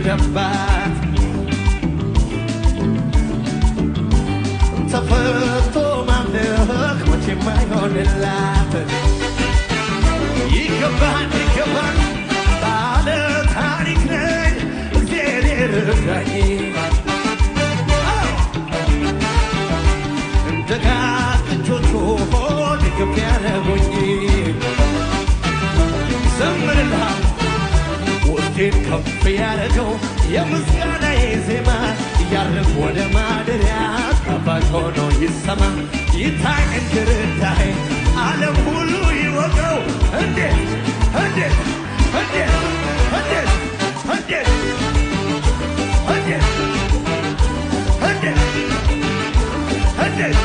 የወረደባት ተፈቶ ማምለክ መቼም አይሆንላት ይገባል ይገባል ባለ ታሪክ ነኝ እግዚአብሔር ረዳኝ እንደ ጋጥቾቹ ሆድ ግብ ያለሁኝ ዘምርልሃል ውስጤን ከፍ ያደረገው የምስጋናዬ ዜማ እያረግ ወደ ማደሪያ ጣፋጭ ሆኖ ይሰማ ይታይ እንድርዳይ ዓለም ሁሉ ይወቀው እንዴት እንዴት እንዴት እንዴት እንዴት እንዴት እንዴት እንዴት